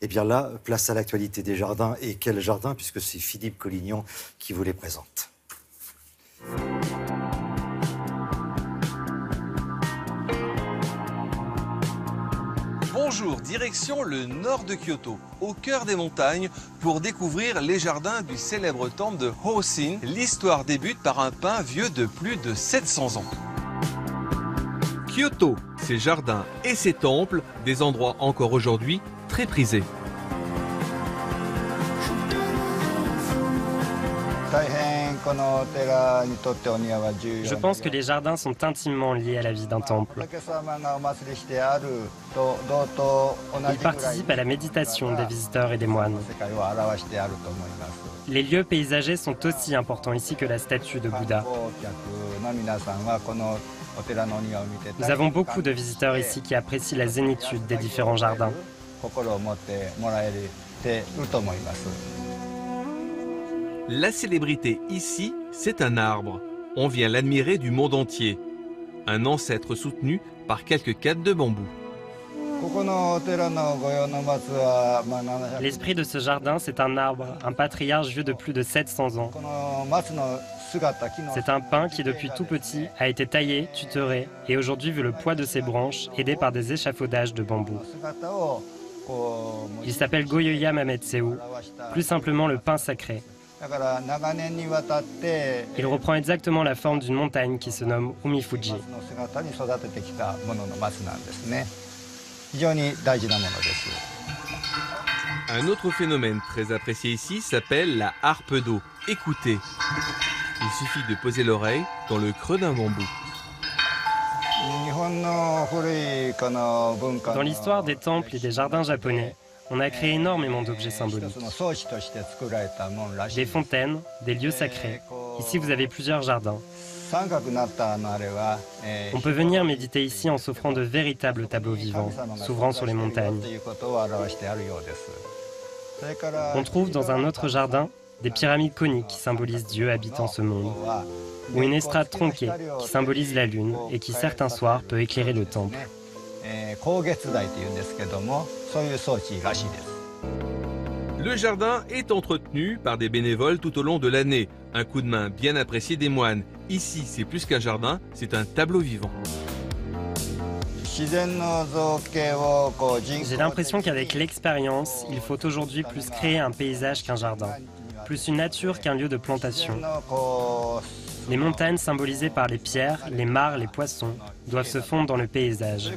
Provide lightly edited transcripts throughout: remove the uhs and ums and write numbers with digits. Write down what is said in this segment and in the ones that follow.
Eh bien là, place à l'actualité des jardins. Et quel jardin, puisque c'est Philippe Collignon qui vous les présente. Bonjour, direction le nord de Kyoto, au cœur des montagnes, pour découvrir les jardins du célèbre temple de Hosin. L'histoire débute par un pin vieux de plus de 700 ans. Kyoto, ses jardins et ses temples, des endroits encore aujourd'hui très prisés. Je pense que les jardins sont intimement liés à la vie d'un temple. Ils participent à la méditation des visiteurs et des moines. Les lieux paysagers sont aussi importants ici que la statue de Bouddha. Nous avons beaucoup de visiteurs ici qui apprécient la zénitude des différents jardins. La célébrité ici, c'est un arbre. On vient l'admirer du monde entier. Un ancêtre soutenu par quelques cadres de bambou. L'esprit de ce jardin, c'est un arbre, un patriarche vieux de plus de 700 ans. C'est un pin qui, depuis tout petit, a été taillé, tutoré, et aujourd'hui, vu le poids de ses branches, aidé par des échafaudages de bambou. Il s'appelle Goyoya Mametseu, plus simplement le pin sacré. Il reprend exactement la forme d'une montagne qui se nomme Umifuji. Un autre phénomène très apprécié ici s'appelle la harpe d'eau. Écoutez, il suffit de poser l'oreille dans le creux d'un bambou. Dans l'histoire des temples et des jardins japonais, on a créé énormément d'objets symboliques. Des fontaines, des lieux sacrés. Ici, vous avez plusieurs jardins. On peut venir méditer ici en s'offrant de véritables tableaux vivants, s'ouvrant sur les montagnes. On trouve dans un autre jardin des pyramides coniques qui symbolisent Dieu habitant ce monde, ou une estrade tronquée qui symbolise la lune et qui, certains soirs, peut éclairer le temple. Le jardin est entretenu par des bénévoles tout au long de l'année. Un coup de main bien apprécié des moines. Ici, c'est plus qu'un jardin, c'est un tableau vivant. J'ai l'impression qu'avec l'expérience, il faut aujourd'hui plus créer un paysage qu'un jardin, plus une nature qu'un lieu de plantation. Les montagnes symbolisées par les pierres, les mares, les poissons, doivent se fondre dans le paysage.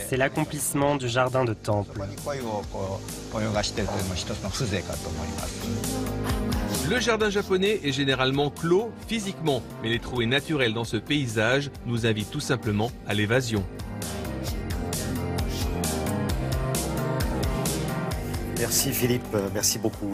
C'est l'accomplissement du jardin de temple. Le jardin japonais est généralement clos physiquement, mais les trouver naturels dans ce paysage nous invitent tout simplement à l'évasion. Merci Philippe, merci beaucoup.